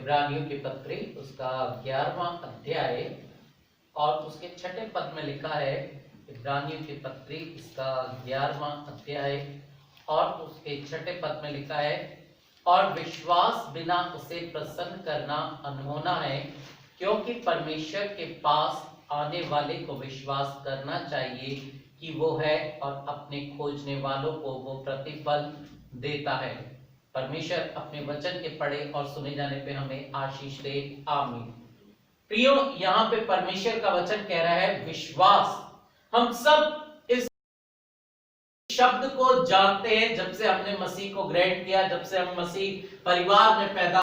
इब्रानियों की पत्री उसका 11वां अध्याय और उसके 6ठे पद में लिखा है। इब्रानियों की पत्री इसका 11वां अध्याय और उसके 6ठे पद में लिखा है, और विश्वास बिना उसे प्रसन्न करना अनहोना है, क्योंकि परमेश्वर के पास आने वाले को विश्वास करना चाहिए कि वो है, और अपने खोजने वालों को वो प्रतिफल देता है। परमेश्वर अपने वचन के पढ़े और सुने जाने पे हमें आशीष दे, आमीन। प्रियो, यहाँ पे परमेश्वर का वचन कह रहा है विश्वास। हम सब इस शब्द को जानते हैं जब से हमने मसीह को ग्रहण किया, जब से हम मसीह परिवार में पैदा,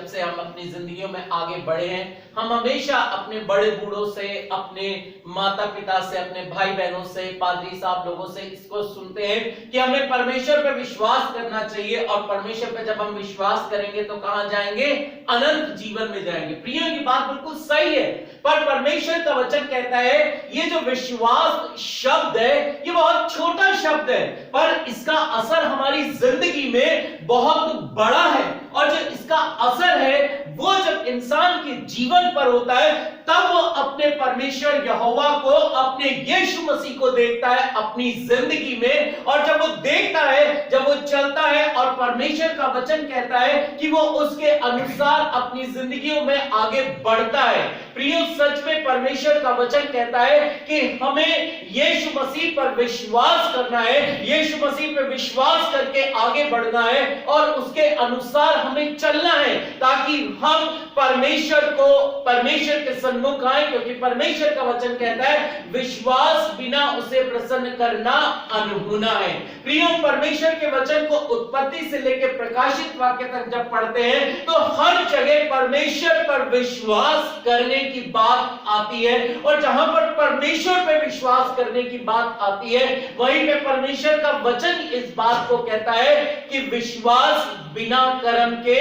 जब से हम अपनी जिंदगियों में आगे बढ़े हैं। हम हमेशा अपने बड़े बूढ़ों से, अपने माता पिता से, अपने भाई बहनों से, पादरी साहब लोगों से इसको सुनते हैं कि हमें परमेश्वर पे विश्वास करना चाहिए, और परमेश्वर पे जब हम विश्वास करेंगे तो कहां जाएंगे? अनंत जीवन में जाएंगे। प्रियो, की बात बिल्कुल सही है, पर परमेश्वर का वचन कहता है ये जो विश्वास शब्द है ये बहुत छोटा शब्द है, पर इसका असर हमारी जिंदगी में बहुत बड़ा है। और जो इसका असर है वो जब इंसान के जीवन पर होता है तब वो अपने परमेश्वर यहोवा को, अपने यीशु मसीह को देखता है अपनी जिंदगी में। और जब वो देखता है, जब वो चलता है, और परमेश्वर का वचन कहता है कि वो उसके अनुसार अपनी जिंदगियों में आगे बढ़ता है। प्रियो, सच में परमेश्वर का वचन कहता है कि हमें यीशु मसीह पर विश्वास करना है, यीशु मसीह पर विश्वास करके आगे बढ़ना है, और उसके अनुसार हमें चलना है, ताकि हम परमेश्वर को, परमेश्वर के सन्मुख आए। क्योंकि परमेश्वर का वचन कहता है विश्वास बिना उसे प्रसन्न करना अनहोना है। प्रियो, परमेश्वर के वचन को उत्पत्ति से लेकर प्रकाशित वाक्य तक जब पढ़ते हैं तो हर जगह परमेश्वर पर विश्वास करने की बात आती है, और जहां पर परमेश्वर पर विश्वास करने की बात आती है वहीं पे परमेश्वर का वचन इस बात को कहता है कि विश्वास बिना कर्म के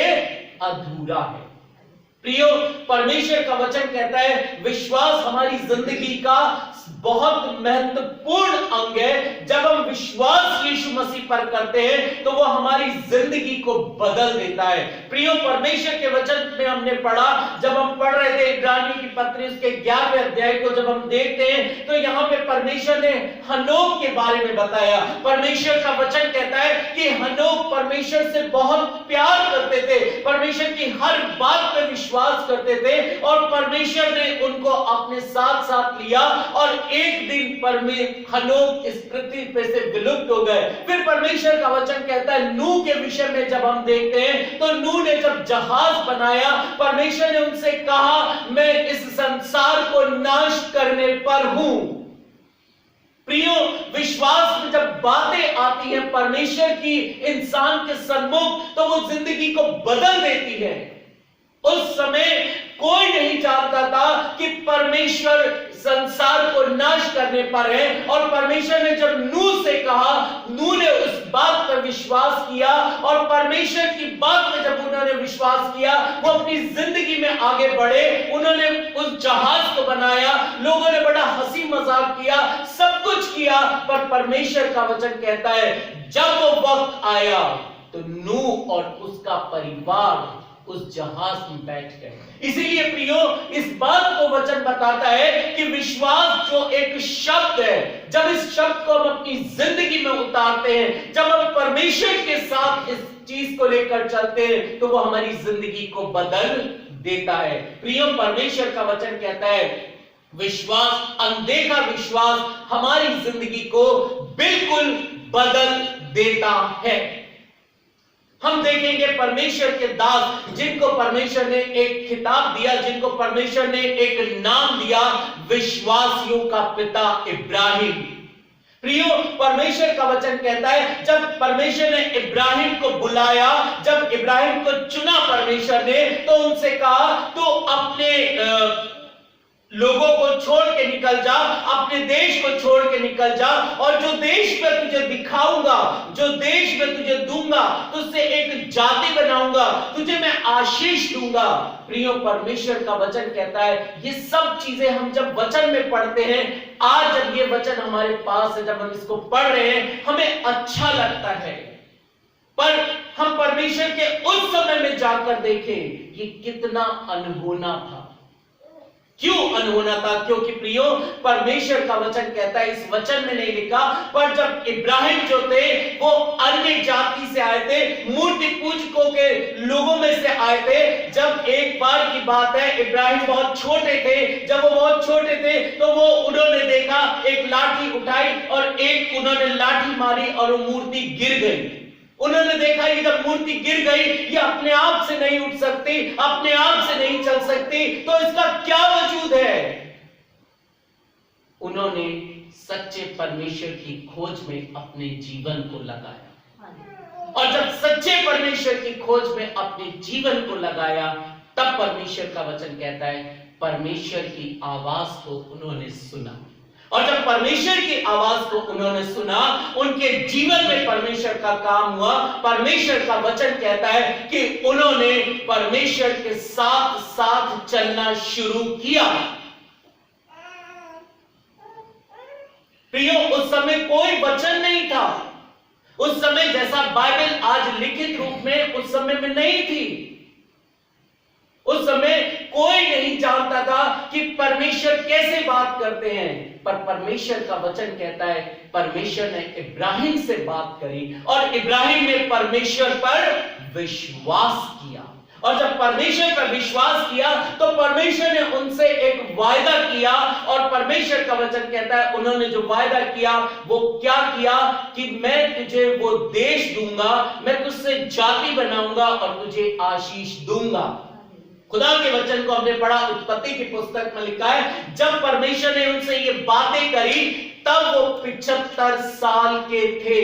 अधूरा है। प्रियो, परमेश्वर का वचन कहता है विश्वास हमारी जिंदगी का बहुत महत्वपूर्ण अंग है। जब हम विश्वास यीशु मसीह पर करते हैं तो वो हमारी जिंदगी को बदल देता है। प्रियो, परमेश्वर के वचन में हमने पढ़ा, जब हम पढ़ रहे थे इब्रानियों की पत्री उसके 11वें अध्याय को जब हम देखते हैं तो यहाँ पे परमेश्वर ने हनोक के बारे में बताया। परमेश्वर का वचन कहता है कि हनोक परमेश्वर से बहुत प्यार करते थे, परमेश्वर की हर बात पे विश्वास करते थे, और परमेश्वर ने उनको अपने साथ साथ लिया, और एक दिन हनोक इस पृथ्वी पे से विलुप्त हो गए। फिर परमेश्वर का वचन कहता है नूह के विषय में जब हम देखते हैं तो नूह ने जब जहाज बनाया, परमेश्वर ने उनसे कहा मैं इस संसार को नाश करने पर हूं। प्रियो, विश्वास में जब बातें आती हैं परमेश्वर की इंसान के सन्मुख तो वो जिंदगी को बदल देती है। उस समय कोई नहीं जानता था कि परमेश्वर संसार को नाश करने पर है, और परमेश्वर ने जब नूह से कहा, नूह ने उस बात पर विश्वास किया, और परमेश्वर की बात में जब उन्होंने विश्वास किया वो अपनी जिंदगी में आगे बढ़े। उन्होंने उस जहाज को बनाया, लोगों ने बड़ा हंसी मजाक किया, सब कुछ किया, पर परमेश्वर का वचन कहता है जब वो वक्त आया तो नूह और उसका परिवार उस जहाज में बैठ गए। इसीलिए प्रियो, इस बात को वचन बताता है कि विश्वास जो एक शब्द है, जब इस शब्द को हम अपनी जिंदगी में उतारते हैं, जब हम परमेश्वर के साथ इस चीज को लेकर चलते हैं तो वो हमारी जिंदगी को बदल देता है। प्रियो, परमेश्वर का वचन कहता है विश्वास, अनदेखा विश्वास हमारी जिंदगी को बिल्कुल बदल देता है। हम देखेंगे परमेश्वर के दास जिनको परमेश्वर ने एक खिताब दिया, जिनको परमेश्वर ने एक नाम दिया, विश्वासियों का पिता इब्राहिम। प्रियो, परमेश्वर का वचन कहता है जब परमेश्वर ने इब्राहिम को बुलाया, जब इब्राहिम को चुना परमेश्वर ने, तो उनसे कहा तो अपने लोगों को छोड़ के निकल जा, अपने देश को छोड़ के निकल जा, और जो देश मैं तुझे दिखाऊंगा, जो देश मैं तुझे दूंगा, तुझसे एक जाति बनाऊंगा, तुझे मैं आशीष दूंगा। प्रियो, परमेश्वर का वचन कहता है ये सब चीजें हम जब वचन में पढ़ते हैं, आज जब ये वचन हमारे पास है, जब हम इसको पढ़ रहे हैं हमें अच्छा लगता है, पर हम परमेश्वर के उस समय में जाकर देखें ये कितना अनहोना था। क्यों अनहोना था? क्योंकि प्रियो, परमेश्वर का वचन कहता है, इस वचन में नहीं लिखा, पर जब इब्राहिम जो थे वो अन्य जाति से आए थे, मूर्ति पूजकों के लोगों में से आए थे। जब एक बार की बात है, इब्राहिम बहुत छोटे थे। जब वो बहुत छोटे थे तो वो उन्होंने देखा, एक लाठी उठाई और एक उन्होंने लाठी मारी और वो मूर्ति गिर गई। उन्होंने देखा ये जब मूर्ति गिर गई, ये अपने आप से नहीं उठ सकती, अपने आप से नहीं चल सकती, तो इसका क्या वजूद है? उन्होंने सच्चे परमेश्वर की खोज में अपने जीवन को लगाया, और जब सच्चे परमेश्वर की खोज में अपने जीवन को लगाया, तब परमेश्वर का वचन कहता है परमेश्वर की आवाज को उन्होंने सुना। और जब परमेश्वर की आवाज को उन्होंने सुना, उनके जीवन में परमेश्वर का काम हुआ। परमेश्वर का वचन कहता है कि उन्होंने परमेश्वर के साथ साथ चलना शुरू किया। प्रियो, उस समय कोई वचन नहीं था। उस समय जैसा बाइबल आज लिखित रूप में उस समय में नहीं थी। उस समय कोई नहीं जानता था कि परमेश्वर कैसे बात करते हैं, पर परमेश्वर का वचन कहता है परमेश्वर ने इब्राहिम से बात करी और इब्राहिम ने परमेश्वर पर विश्वास किया। और जब परमेश्वर पर विश्वास किया तो परमेश्वर ने उनसे एक वायदा किया, और परमेश्वर का वचन कहता है उन्होंने जो वायदा किया वो क्या किया कि मैं तुझे वो देश दूंगा, मैं तुझसे जाति बनाऊंगा और तुझे आशीष दूंगा। खुदा के वचन को हमने पढ़ा, उत्पत्ति की पुस्तक में लिखा है जब परमेश्वर ने उनसे ये बातें करी तब वो 75 साल के थे।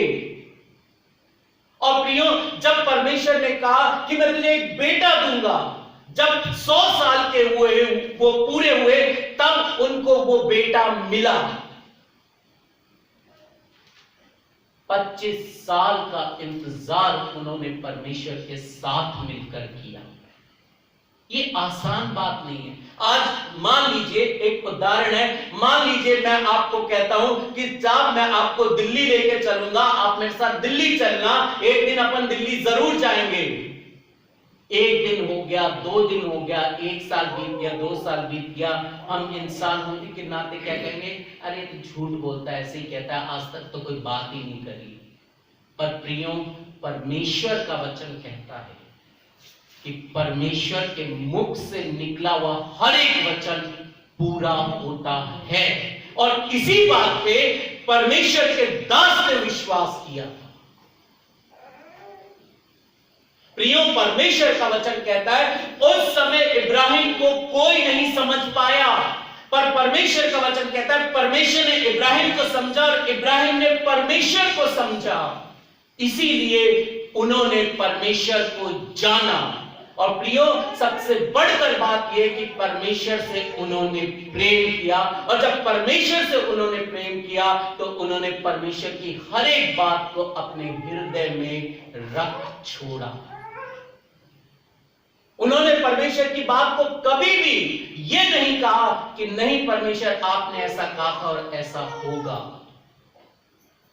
और प्रियो, जब परमेश्वर ने कहा कि मैं तुझे एक बेटा दूंगा, जब 100 साल के हुए, वो पूरे हुए, तब उनको वो बेटा मिला। 25 साल का इंतजार उन्होंने परमेश्वर के साथ मिलकर किया। ये आसान बात नहीं है। आज मान लीजिए, एक उदाहरण है, मान लीजिए मैं आपको कहता हूं कि जब मैं आपको दिल्ली लेके चलूंगा, आप मेरे साथ दिल्ली चलना, एक दिन अपन दिल्ली जरूर जाएंगे। एक दिन हो गया, 2 दिन हो गया, 1 साल बीत गया, 2 साल बीत गया, हम इंसान होने के नाते क्या कहेंगे, अरे तो झूठ बोलता है, ऐसे ही कहता है, आज तक तो कोई बात ही नहीं करी। पर प्रियो, परमेश्वर का वचन कहता है कि परमेश्वर के मुख से निकला हुआ हर एक वचन पूरा होता है। और इसी बात पे परमेश्वर के दास ने विश्वास किया था। प्रियो, परमेश्वर का वचन कहता है उस समय इब्राहिम को कोई नहीं समझ पाया, पर परमेश्वर का वचन कहता है परमेश्वर ने इब्राहिम को समझा और इब्राहिम ने परमेश्वर को समझा। इसीलिए उन्होंने परमेश्वर को जाना। और प्रियो, सबसे बढ़कर बात यह कि परमेश्वर से उन्होंने प्रेम किया, और जब परमेश्वर से उन्होंने प्रेम किया तो उन्होंने परमेश्वर की हर एक बात को अपने हृदय में रख छोड़ा। उन्होंने परमेश्वर की बात को कभी भी यह नहीं कहा कि नहीं परमेश्वर आपने ऐसा कहा था और ऐसा होगा।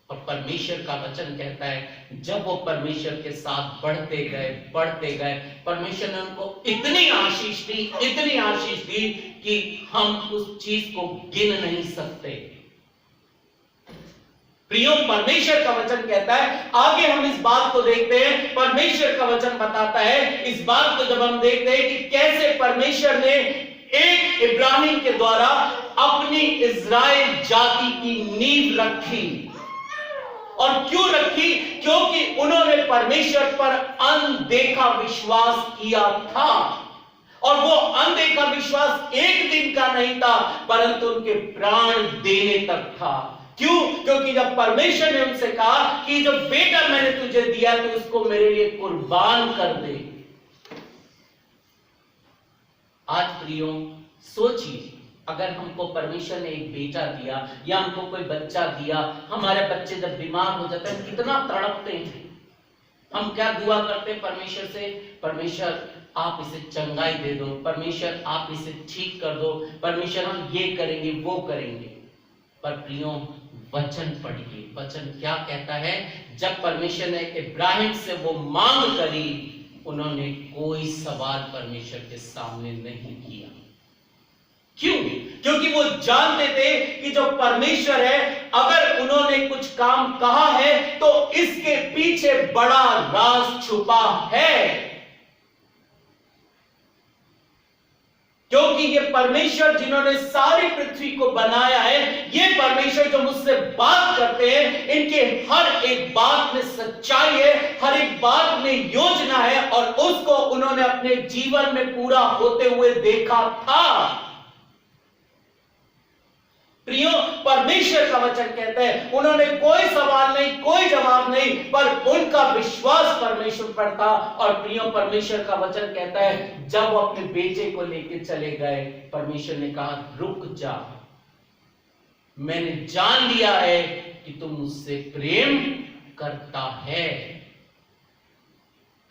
और परमेश्वर का वचन कहता है जब वो परमेश्वर के साथ बढ़ते गए, परमेश्वर ने उनको इतनी आशीष दी, इतनी आशीष दी कि हम उस चीज को गिन नहीं सकते। प्रियो, परमेश्वर का वचन कहता है, आगे हम इस बात को देखते हैं, परमेश्वर का वचन बताता है, इस बात को जब हम देखते हैं कि कैसे परमेश्वर ने एक इब्राहिम के द्वारा अपनी इज़राइल जाति की नींव रखी। और क्यों रखी? क्योंकि उन्होंने परमेश्वर पर अनदेखा विश्वास किया था। और वो अनदेखा विश्वास एक दिन का नहीं था, परंतु उनके प्राण देने तक था। क्यों? क्योंकि जब परमेश्वर ने उनसे कहा कि जो बेटा मैंने तुझे दिया तो उसको मेरे लिए कुर्बान कर दे। आज प्रियो, सोचिए, अगर हमको परमेश्वर ने एक बेटा दिया या हमको कोई बच्चा दिया, हमारे बच्चे जब बीमार हो जाते हैं कितना तड़पते हैं। हम क्या दुआ करते हैं परमेश्वर से? परमेश्वर आप इसे चंगाई दे दो, परमेश्वर आप इसे ठीक कर दो, परमेश्वर हम ये करेंगे वो करेंगे। पर प्रियो, वचन पढ़िए। वचन क्या कहता है? जब परमेश्वर ने इब्राहिम से वो मांग करी, उन्होंने कोई सवाल परमेश्वर के सामने नहीं किया। क्यों? क्योंकि वो जानते थे कि जो परमेश्वर है, अगर उन्होंने कुछ काम कहा है तो इसके पीछे बड़ा राज छुपा है। क्योंकि ये परमेश्वर जिन्होंने सारी पृथ्वी को बनाया है, ये परमेश्वर जो मुझसे बात करते हैं, इनके हर एक बात में सच्चाई है, हर एक बात में योजना है, और उसको उन्होंने अपने जीवन में पूरा होते हुए देखा था। प्रियो, परमेश्वर का वचन कहता है उन्होंने कोई सवाल नहीं, कोई जवाब नहीं, पर उनका विश्वास परमेश्वर पर था। और प्रियो, परमेश्वर का वचन कहता है जब वो अपने बेटे को लेकर चले गए, परमेश्वर ने कहा रुक जा, मैंने जान लिया है कि तुम मुझसे प्रेम करता है।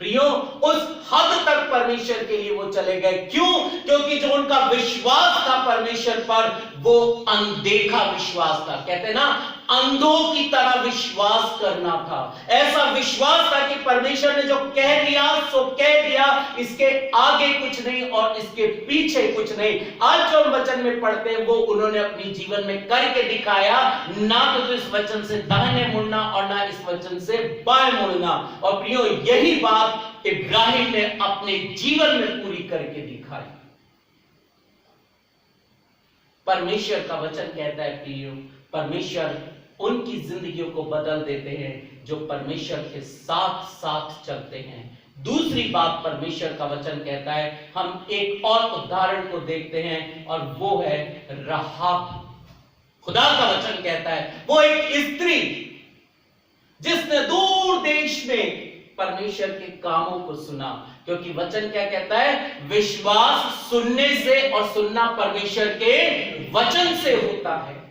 प्रियो, उस हद तक परमेश्वर के लिए वो चले गए। क्यों? क्योंकि जो उनका विश्वास था परमेश्वर पर, वो अनदेखा विश्वास था। कहते हैं ना, अंधों की तरह विश्वास करना था। ऐसा विश्वास था कि परमेश्वर ने जो कह दिया सो कह दिया, इसके आगे कुछ नहीं और इसके पीछे कुछ नहीं। आज जो हम वचन में पढ़ते हैं वो उन्होंने अपने जीवन में करके दिखाया। ना तो इस वचन से दाहिने मुड़ना और ना इस वचन से बाएं मुड़ना। और प्रियो, यही बात इब्राहिम ने अपने जीवन में पूरी करके दिखाई। परमेश्वर का वचन कहता है प्रियो, परमेश्वर उनकी जिंदगियों को बदल देते हैं जो परमेश्वर के साथ साथ चलते हैं। दूसरी बात परमेश्वर का वचन कहता है, हम एक और उदाहरण को देखते हैं और वो है राहाब। खुदा का वचन कहता है वो एक स्त्री जिसने दूर देश में परमेश्वर के कामों को सुना। क्योंकि वचन क्या कहता है? विश्वास सुनने से और सुनना परमेश्वर के वचन से होता है।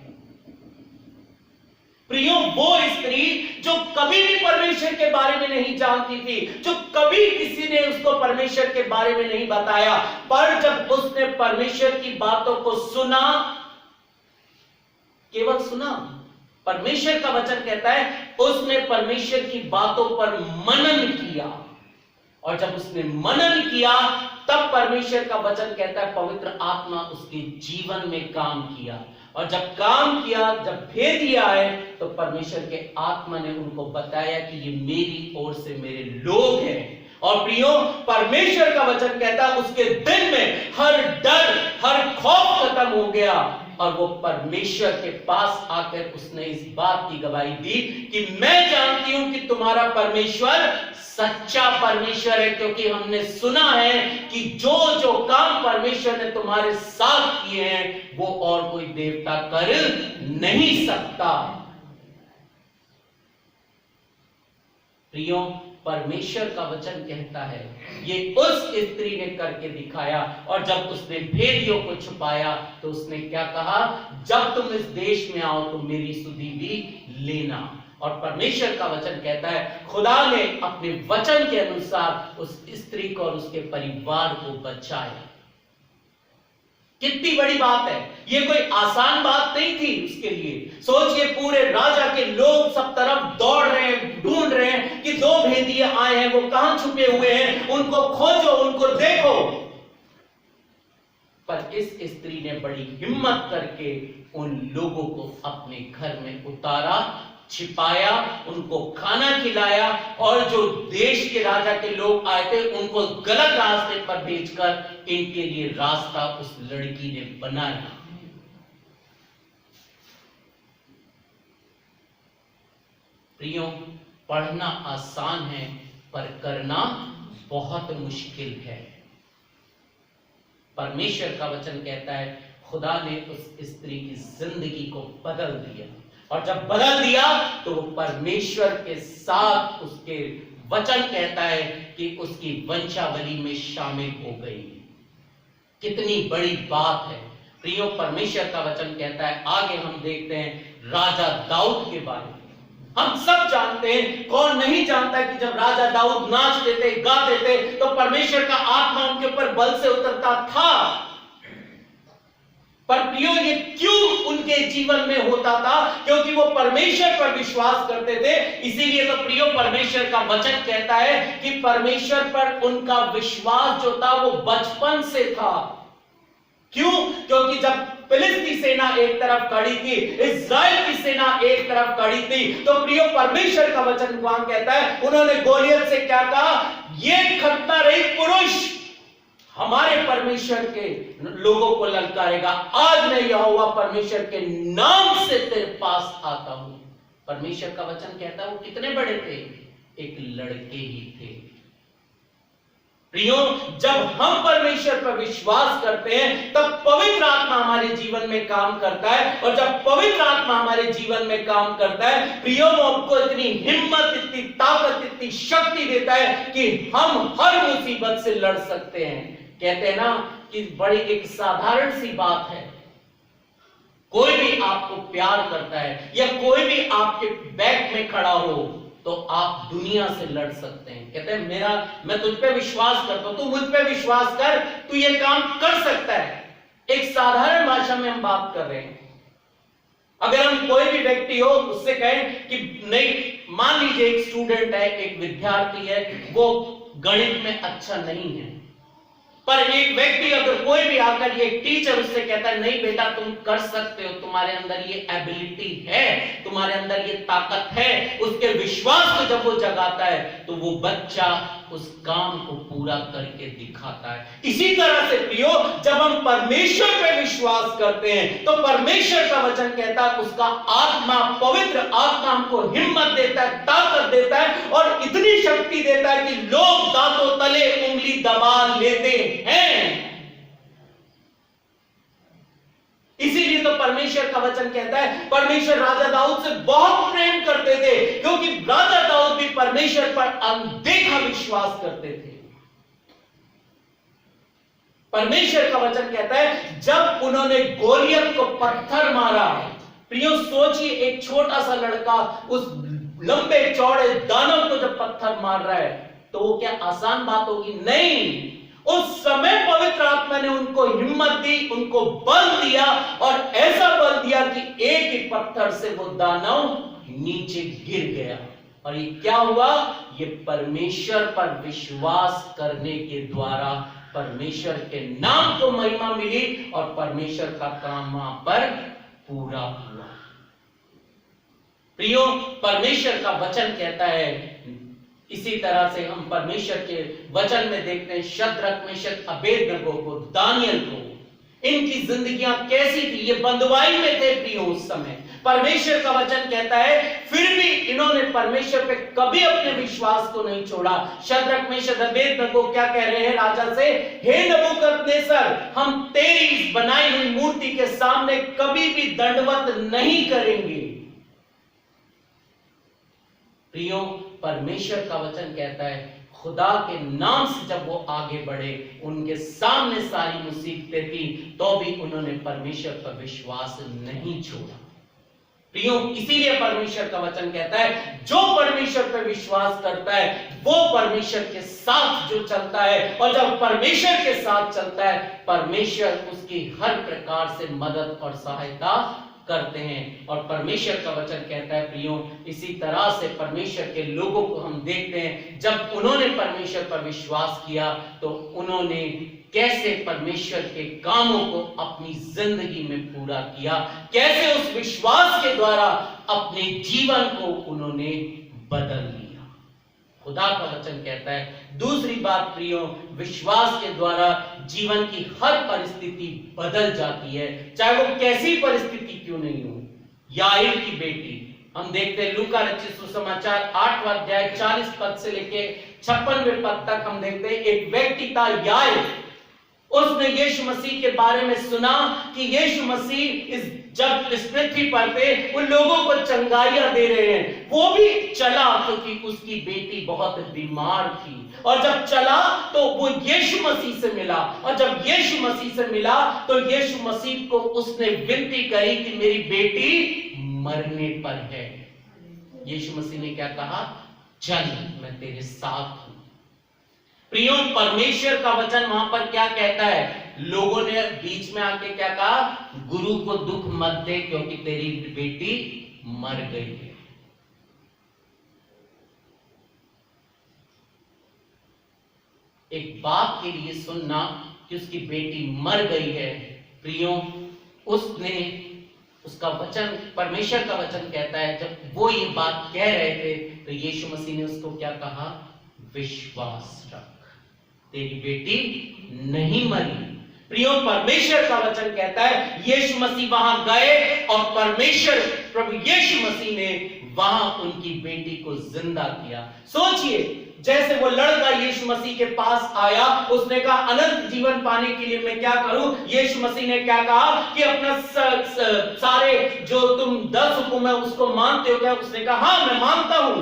प्रियो, वो स्त्री जो कभी भी परमेश्वर के बारे में नहीं जानती थी, जो कभी किसी ने उसको परमेश्वर के बारे में नहीं बताया, पर जब उसने परमेश्वर की बातों को सुना, केवल सुना, परमेश्वर का वचन कहता है उसने परमेश्वर की बातों पर मनन किया। और जब उसने मनन किया तब परमेश्वर का वचन कहता है पवित्र आत्मा उसके जीवन में काम किया। और जब काम किया, जब भेदिया है, तो परमेश्वर के आत्मा ने उनको बताया कि ये मेरी ओर से मेरे लोग हैं। और प्रियो, परमेश्वर का वचन कहता है उसके दिल में हर डर, हर खौफ खत्म हो गया। और वो परमेश्वर के पास आकर उसने इस बात की गवाही दी कि मैं जानती हूं कि तुम्हारा परमेश्वर सच्चा परमेश्वर है, क्योंकि हमने सुना है कि जो जो काम परमेश्वर ने तुम्हारे साथ किए हैं वो और कोई देवता कर नहीं सकता। प्रियो, परमेश्वर का वचन कहता है ये उस स्त्री ने करके दिखाया। और जब उसने भेदियों को छुपाया तो उसने क्या कहा? जब तुम इस देश में आओ तो मेरी सुधि भी लेना। और परमेश्वर का वचन कहता है खुदा ने अपने वचन के अनुसार उस स्त्री को और उसके परिवार को बचाया। कितनी बड़ी बात है! ये कोई आसान बात नहीं थी उसके लिए। सोचिए, पूरे राजा के लोग सब तरफ दौड़ रहे हैं, ढूंढ रहे हैं कि दो भेदिए आए हैं, वो कहां छुपे हुए हैं, उनको खोजो, उनको देखो। पर इस स्त्री ने बड़ी हिम्मत करके उन लोगों को अपने घर में उतारा, छिपाया, उनको खाना खिलाया, और जो देश के राजा के लोग आए थे उनको गलत रास्ते पर भेजकर इनके लिए रास्ता उस लड़की ने बनाया। प्रियो, पढ़ना आसान है पर करना बहुत मुश्किल है। परमेश्वर का वचन कहता है खुदा ने उस स्त्री की जिंदगी को बदल दिया। और जब बदल दिया तो परमेश्वर के साथ उसके वचन कहता है कि उसकी वंशावली में शामिल हो गई। कितनी बड़ी बात है प्रियो! परमेश्वर का वचन कहता है, आगे हम देखते हैं राजा दाऊद के बारे में। हम सब जानते हैं, कौन नहीं जानता कि जब राजा दाऊद नाचते थे, गाते थे, तो परमेश्वर का आत्मा उनके ऊपर बल से उतरता था। पर प्रियो ये क्यों उनके जीवन में होता था? क्योंकि वो परमेश्वर पर विश्वास करते थे। इसीलिए तो प्रियो परमेश्वर का वचन कहता है कि परमेश्वर पर उनका विश्वास जो था वो बचपन से था। क्यों? क्योंकि जब फिलिस्ती सेना एक तरफ खड़ी थी, इस्राएल की सेना एक तरफ खड़ी थी, तो प्रियो परमेश्वर का वचन वहां कहता है उन्होंने गोलियत से क्या कहा? ये खतना रहित पुरुष हमारे परमेश्वर के लोगों को ललकारेगा। आज मैं यहोवा परमेश्वर के नाम से तेरे पास आता हूं। परमेश्वर का वचन कहता है वो कितने बड़े थे? एक लड़के ही थे। प्रियो, जब हम परमेश्वर पर विश्वास करते हैं तब पवित्र आत्मा हमारे जीवन में काम करता है, और जब पवित्र आत्मा हमारे जीवन में काम करता है प्रियो, वो हमको इतनी हिम्मत, इतनी ताकत, इतनी शक्ति देता है कि हम हर मुसीबत से लड़ सकते हैं। कहते हैं ना कि बड़ी एक साधारण सी बात है, कोई भी आपको प्यार करता है या कोई भी आपके बैक में खड़ा हो तो आप दुनिया से लड़ सकते हैं। कहते हैं मैं तुझ पे विश्वास करता हूं, तू मुझ पे विश्वास कर, तू ये काम कर सकता है। एक साधारण भाषा में हम बात कर रहे हैं। अगर हम कोई भी व्यक्ति हो उससे कहें कि नहीं, मान लीजिए एक स्टूडेंट है, एक विद्यार्थी है, वो गणित में अच्छा नहीं है, पर एक व्यक्ति अगर कोई भी आकर, ये टीचर उससे कहता है नहीं बेटा तुम कर सकते हो, तुम्हारे अंदर ये एबिलिटी है, तुम्हारे अंदर ये ताकत है, उसके विश्वास को जब वो जगाता है तो वो बच्चा उस काम को पूरा करके दिखाता है। इसी तरह से प्रियो, जब हम परमेश्वर पे विश्वास करते हैं तो परमेश्वर का वचन कहता है उसका आत्मा, पवित्र आत्मा हमको हिम्मत देता है, ताकत देता है और इतनी शक्ति देता है कि लोग दांतों तले उंगली दबा लेते हैं। इसीलिए तो परमेश्वर का वचन कहता है परमेश्वर राजा दाऊद से बहुत प्रेम करते थे, क्योंकि राजा दाऊद भी परमेश्वर पर अनदेखा विश्वास करते थे। परमेश्वर का वचन कहता है जब उन्होंने गोलियत को पत्थर मारा, प्रियो सोचिए एक छोटा सा लड़का उस लंबे चौड़े दानव को जब पत्थर मार रहा है तो वो क्या आसान बात होगी? नहीं, उस समय पवित्र आत्मा ने उनको हिम्मत दी, उनको बल दिया, और ऐसा बल दिया कि एक ही पत्थर से वो दानव नीचे गिर गया। और ये क्या हुआ? ये परमेश्वर पर विश्वास करने के द्वारा परमेश्वर के नाम को महिमा मिली और परमेश्वर का काम वहां पर पूरा हुआ। प्रियो, परमेश्वर का वचन कहता है, इसी तरह से हम परमेश्वर के वचन में देखते हैं शद्रक, मेशक, अबेदनगो को, दानियल को, इनकी जिंदगियां कैसी थी? ये बंधुआई में थे प्रियो उस समय। परमेश्वर का वचन कहता है फिर भी इन्होंने परमेश्वर पे कभी अपने विश्वास को नहीं छोड़ा। शद्रक, मेशक, अबेदनगो क्या कह रहे हैं राजा से? हे नबूकदनेस्सर, हम तेरी इस बनाई हुई मूर्ति के सामने कभी भी दंडवत नहीं करेंगे। प्रियो, परमेश्वर का वचन कहता है खुदा के नाम से जब वो आगे बढ़े, उनके सामने सारी मुसीबतें थी तो भी उन्होंने परमेश्वर पर विश्वास नहीं छोड़ा। प्रियो, इसीलिए परमेश्वर का वचन कहता है जो परमेश्वर पर विश्वास करता है वो परमेश्वर के साथ जो चलता है, और जब परमेश्वर के साथ चलता है परमेश्वर उसकी हर प्रकार से मदद और सहायता करते हैं। और परमेश्वर का वचन कहता है प्रियो, इसी तरह से परमेश्वर के लोगों को हम देखते हैं जब उन्होंने परमेश्वर पर विश्वास किया तो उन्होंने कैसे परमेश्वर के कामों को अपनी जिंदगी में पूरा किया, कैसे उस विश्वास के द्वारा अपने जीवन को उन्होंने बदल लिया। खुदा का वचन कहता है दूसरी बात प्रियो, विश्वास के द्वारा जीवन की हर परिस्थिति बदल जाती है, चाहे वो कैसी परिस्थिति क्यों नहीं हो। याईर की बेटी हम देखते हैं लूका रचित सुसमाचार 8वां अध्याय 40 पद से लेके 56वें पद तक हम देखते हैं एक व्यक्ति था याईर। उसने यीशु मसीह के बारे में सुना कि यीशु मसीह जब इस पृथ्वी पर थे उन लोगों को चंगाइयां दे रहे हैं। वो भी चला क्योंकि उसकी बेटी बहुत बीमार थी, और जब चला तो वो यीशु मसीह से मिला, और जब यीशु मसीह से मिला तो यीशु मसीह को उसने विनती करी कि मेरी बेटी मरने पर है। यीशु मसीह ने क्या कहा? चल, मैं तेरे साथ हूं। प्रियो, परमेश्वर का वचन वहां पर क्या कहता है? लोगों ने बीच में आके क्या कहा? गुरु को दुख मत दे क्योंकि तेरी बेटी मर गई है। एक बाप के लिए सुनना कि उसकी बेटी मर गई है, प्रियो, उसने उसका वचन, परमेश्वर का वचन कहता है, जब वो ये बात कह रहे थे तो यीशु मसीह ने उसको क्या कहा? विश्वास रख, तेरी बेटी नहीं मरी। प्रियो, परमेश्वर का वचन कहता है यीशु मसीह वहां गए और परमेश्वर प्रभु यीशु मसीह ने वहां उनकी बेटी को जिंदा किया। सोचिए, जैसे वो लड़का यीशु मसीह के पास आया, उसने कहा अनंत जीवन पाने के लिए मैं क्या करूं? यीशु मसीह ने क्या कहा कि अपना सारे जो तुम 10 हुक्म है उसको मानते हो क्या? उसने कहा हाँ मैं मानता हूं।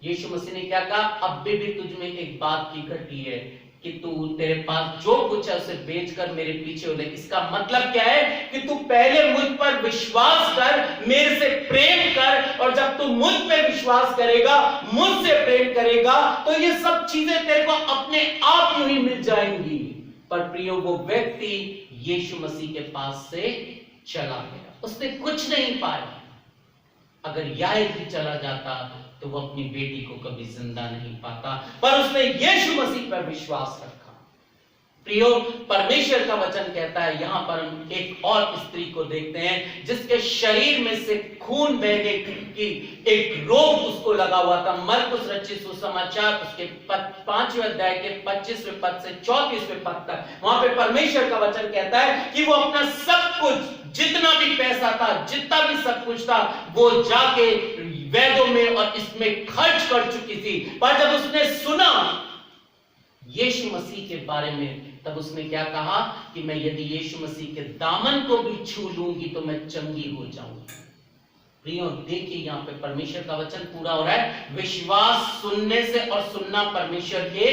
यीशु मसीह ने क्या कहा? अब भी तुझ में एक बात की घटी है कि तू, तेरे पास जो कुछ है उसे बेचकर मेरे पीछे हो ले। इसका मतलब क्या है कि तू पहले मुझ पर विश्वास कर, मेरे से प्रेम कर, और जब तू मुझ पे विश्वास करेगा, मुझसे प्रेम करेगा, तो ये सब चीजें तेरे को अपने आप ही मिल जाएंगी। पर प्रियो, वो व्यक्ति यीशु मसीह के पास से चला गया, उसने कुछ नहीं पाया। अगर याईर भी चला जाता तो वो अपनी बेटी को कभी जिंदा नहीं पाता, पर उसने यीशु मसीह पर विश्वास रखा। प्रियो, परमेश्वर का वचन कहता है, यहां पर हम एक और स्त्री को देखते हैं जिसके शरीर में से खून बहने की एक रोग उसको लगा हुआ था। मरकुस रचित सुसमाचार उसके 5वें अध्याय के 25वें पद से 34वें पद तक, वहां पे परमेश्वर का वचन कहता है कि वो अपना सब कुछ, जितना भी पैसा था, जितना भी सब कुछ था, वो जाके वेदों में और इसमें खर्च कर चुकी थी। पर जब उसने सुना यीशु मसीह के बारे में, तब उसने क्या कहा कि मैं यदि यीशु मसीह के दामन को भी छू लूंगी तो मैं चंगी हो जाऊंगी। प्रियो, देखिए यहां पे परमेश्वर का वचन पूरा हो रहा है। विश्वास सुनने से और सुनना परमेश्वर के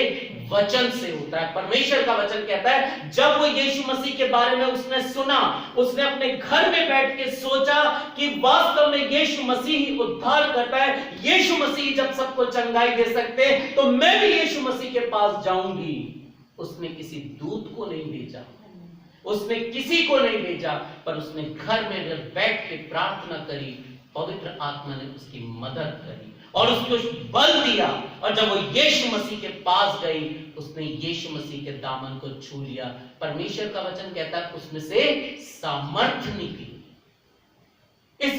वचन से होता है। परमेश्वर का वचन कहता है जब वो यीशु मसीह के बारे में उसने सुना, उसने अपने घर में बैठ के सोचा कि वास्तव में यीशु मसीह ही उद्धार करता है, यीशु मसीह जब सबको चंगाई दे सकते तो मैं भी यीशु मसीह के पास जाऊंगी। उसने किसी दूत को नहीं भेजा, उसने किसी को नहीं भेजा, पर उसने घर में बैठ के प्रार्थना करी, पवित्र आत्मा ने उसकी मदद करी और उसको बल दिया। और जब वो यीशु मसीह के पास गई, उसने यीशु मसीह के दामन को छू लिया। परमेश्वर का वचन कहता है उसमें से सामर्थ्य निकली। इस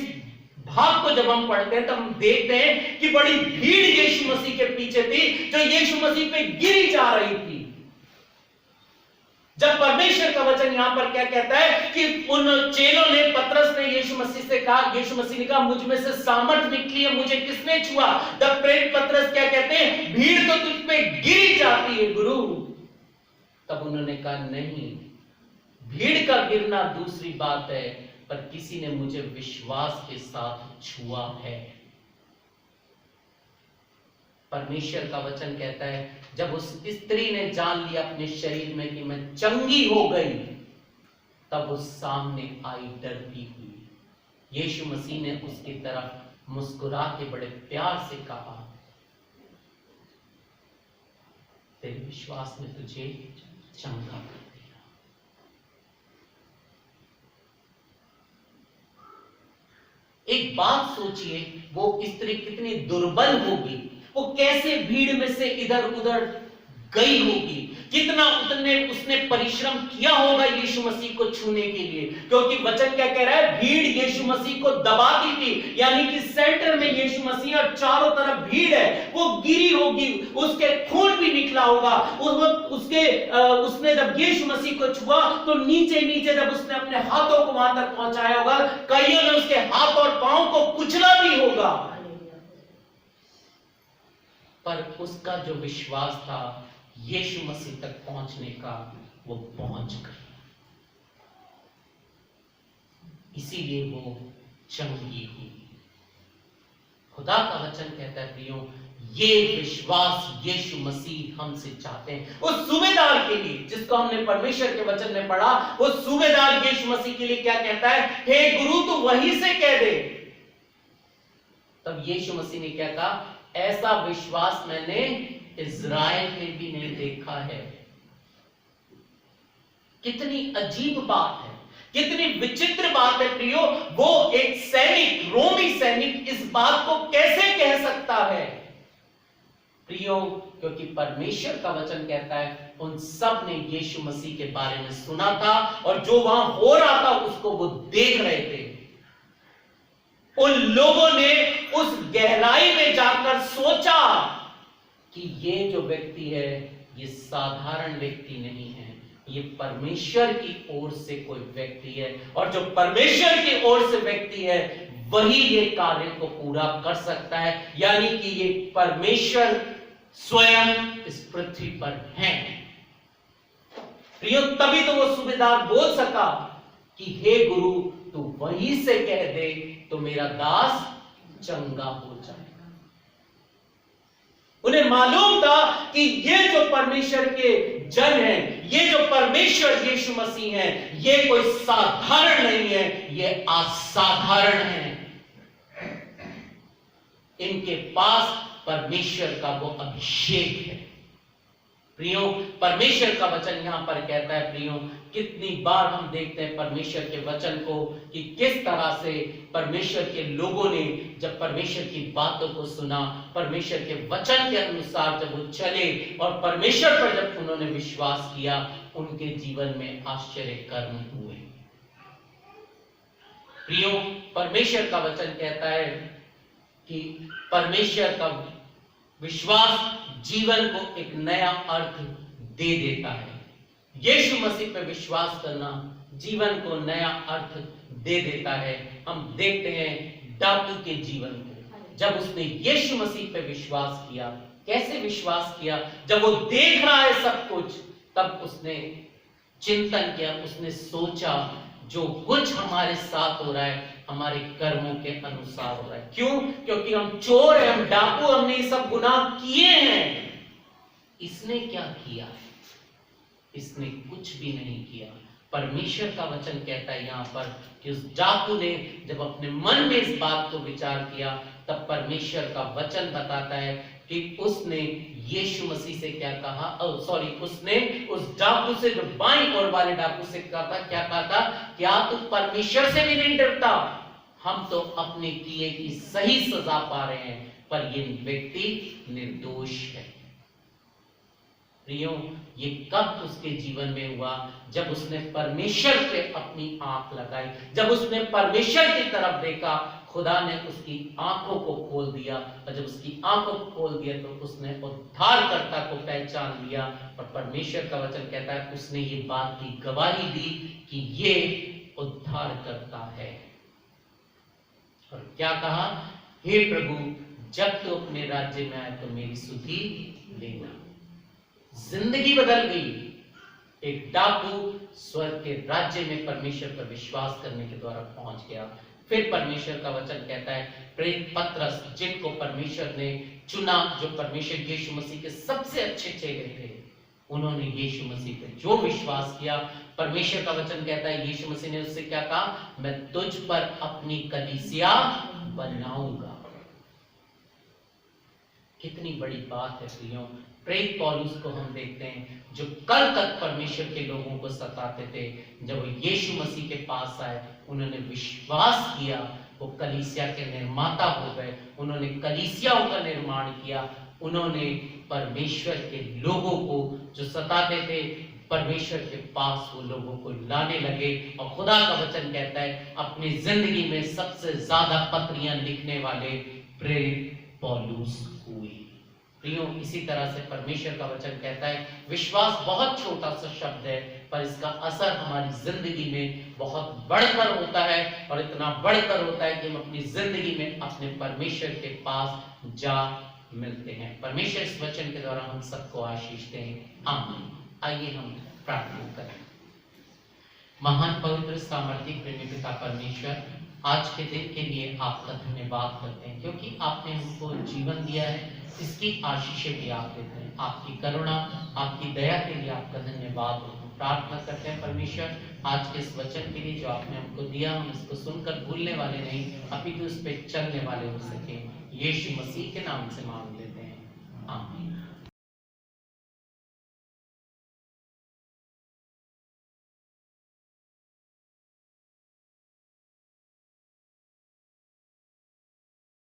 भाग को जब हम पढ़ते हैं तब हम देखते हैं कि बड़ी भीड़ यीशु मसीह के पीछे थी जो यीशु मसीह पे गिरी जा रही थी। जब परमेश्वर का वचन यहां पर क्या कहता है कि उन चेलों ने, पतरस ने यीशु मसीह से कहा, यीशु मसीह ने कहा मुझ में से सामर्थ निकली है, मुझे किसने छुआ? तब प्रेरित पतरस क्या कहते हैं? भीड़ तो तुझ पे गिरी जाती है गुरु। तब उन्होंने कहा नहीं, भीड़ का गिरना दूसरी बात है, पर किसी ने मुझे विश्वास के साथ छुआ है। परमेश्वर का वचन कहता है जब उस स्त्री ने जान लिया अपने शरीर में कि मैं चंगी हो गई, तब वो सामने आई डरती हुई। यीशु मसीह ने उसकी तरफ मुस्कुरा के बड़े प्यार से कहा, तेरे विश्वास ने तुझे चंगा कर दिया। एक बात सोचिए, वो स्त्री कितनी दुर्बल होगी, वो कैसे भीड़ में से इधर उधर गई होगी, कितना उसने परिश्रम किया होगा यीशु मसीह को छूने के लिए। क्योंकि वचन क्या कह रहा है? भीड़ यीशु मसीह को दबाती थी, यानी कि सेंटर में यीशु मसीह और चारों तरफ भीड़ है, वो गिरी होगी, उसके खून भी निकला होगा। उसने जब यीशु मसीह को छुआ तो नीचे नीचे जब उसने अपने हाथों को वहां तक पहुंचाया होगा, कईयों ने उसके हाथ और पांव को कुचला भी होगा, पर उसका जो विश्वास था यीशु मसीह तक पहुंचने का, वो पहुंच गई, इसीलिए वो चंगी हुई। खुदा का वचन कहता है प्रियो, ये विश्वास यीशु मसीह हमसे चाहते हैं। उस सूबेदार के लिए जिसको हमने परमेश्वर के वचन में पढ़ा, वो सूबेदार यीशु मसीह के लिए क्या कहता है? हे गुरु, तू वहीं से कह दे। तब यीशु मसीह ने क्या कहा? ऐसा विश्वास मैंने इज़राइल में भी नहीं देखा है। कितनी अजीब बात है, कितनी विचित्र बात है प्रियो। वो एक सैनिक, रोमी सैनिक इस बात को कैसे कह सकता है प्रियो? क्योंकि परमेश्वर का वचन कहता है उन सब ने यीशु मसीह के बारे में सुना था और जो वहां हो रहा था उसको वो देख रहे थे। उन लोगों ने उस गहराई में जाकर सोचा कि ये जो व्यक्ति है ये साधारण व्यक्ति नहीं है, ये परमेश्वर की ओर से कोई व्यक्ति है और जो परमेश्वर की ओर से व्यक्ति है वही ये कार्य को पूरा कर सकता है, यानी कि ये परमेश्वर स्वयं इस पृथ्वी पर है। प्रियो, तभी तो वो सूबेदार बोल सका कि हे गुरु तू वहीं से कह दे तो मेरा दास चंगा हो जाएगा। उन्हें मालूम था कि ये जो परमेश्वर के जन हैं, ये जो परमेश्वर यीशु मसीह हैं, ये कोई साधारण नहीं है, ये असाधारण है। इनके पास परमेश्वर का वो अभिषेक है। प्रियो, परमेश्वर का वचन यहां पर कहता है प्रियो, कितनी बार हम देखते हैं परमेश्वर के वचन को कि किस तरह से परमेश्वर के लोगों ने जब परमेश्वर की बातों को सुना, परमेश्वर के वचन के अनुसार जब वो चले और परमेश्वर पर जब उन्होंने विश्वास किया, उनके जीवन में आश्चर्य कर्म हुए। प्रियो, परमेश्वर का वचन कहता है कि परमेश्वर का विश्वास जीवन को एक नया अर्थ दे देता है। यीशु मसीह पर विश्वास करना जीवन को नया अर्थ दे देता है। हम देखते हैं डाकू के जीवन को, जब उसने यीशु मसीह पर विश्वास किया, कैसे विश्वास किया? जब वो देख रहा है सब कुछ, तब उसने चिंतन किया, उसने सोचा जो कुछ हमारे साथ हो रहा है हमारे कर्मों के अनुसार हो रहा है। क्यों? क्योंकि हम चोर हैं, हम डाकू, हमने ये सब गुनाह किए हैं। इसने क्या किया? इसने कुछ भी नहीं किया। परमेश्वर का वचन कहता है यहाँ पर कि उस डाकू ने जब अपने मन में इस बात को विचार किया, तब परमेश्वर का वचन बताता है कि उसने यीशु मसीह से क्या कहा, उसने उस डाकू से, जो बाईं ओर वाले डाकू से कहा था, क्या कहा था? क्या तू परमेश्वर से भी नहीं डरता? हम तो अपने किए की सही सजा पा रहे हैं, पर ये व्यक्ति निर्दोष है। प्रियो, ये कब उसके जीवन में हुआ? जब उसने परमेश्वर पे अपनी आंख लगाई, जब उसने परमेश्वर की तरफ देखा, खुदा ने उसकी आंखों को खोल दिया और जब उसकी आंखों को खोल दिया तो उसने उद्धारकर्ता को पहचान लिया। और परमेश्वर का वचन कहता है उसने ये बात की गवाही दी कि ये उद्धारकर्ता है। और क्या कहा? हे प्रभु, जब तू अपने राज्य में आए तो मेरी सुधि लेना। जिंदगी बदल गई। एक डाकू स्वर्ग के राज्य में परमेश्वर पर विश्वास करने के द्वारा पहुंच गया। फिर परमेश्वर का वचन कहता है प्रेरित पतरस, जिनको परमेश्वर ने चुना, जो परमेश्वर यीशु मसीह के सबसे अच्छे चेले थे, उन्होंने यीशु मसीह पर जो विश्वास किया, परमेश्वर का वचन कहता है यीशु मसीह ने उससे क्या कहा? मैं तुझ पर अपनी कलीसिया बनाऊंगा। कितनी बड़ी बात है प्रियो। प्रेरित पौलुस को हम देखते हैं जो कल तक परमेश्वर के लोगों को सताते थे, जब वो यीशु मसीह के पास आए, उन्होंने विश्वास किया, वो कलीसिया के निर्माता हो गए। उन्होंने कलीसियाओं का निर्माण किया। उन्होंने परमेश्वर के लोगों को जो सताते थे, परमेश्वर के पास वो लोगों को लाने लगे। और खुदा का वचन कहता है अपनी जिंदगी में सबसे ज्यादा पत्रियां लिखने वाले प्रेरित पौलुस हुए। प्रियो, इसी तरह से परमेश्वर का वचन कहता है विश्वास बहुत छोटा सा शब्द है, पर इसका असर हमारी जिंदगी में बहुत बढ़कर होता है। और इतना बढ़कर होता है कि हम अपनी जिंदगी में अपने परमेश्वर के पास जा मिलते हैं। परमेश्वर इस वचन के द्वारा हम सबको आशीष दें। आमीन। आइए हम प्रार्थना करें। महान पवित्र सामर्थ्य प्रेमी पिता परमेश्वर, आज के दिन के लिए आपका धन्यवाद करते हैं, क्योंकि आपने हमको जीवन दिया है। इसकी आशीषें भी आप देते हैं। आपकी करुणा, आपकी दया के लिए आपका धन्यवाद हो। प्रार्थना करते हैं परमेश्वर, आज के इस वचन के लिए जो आपने हमको दिया, हम इसको सुनकर भूलने वाले नहीं, अपितु इस पे चलने वाले हो सके। यीशु मसीह के नाम से मांग लेते हैं, आमीन।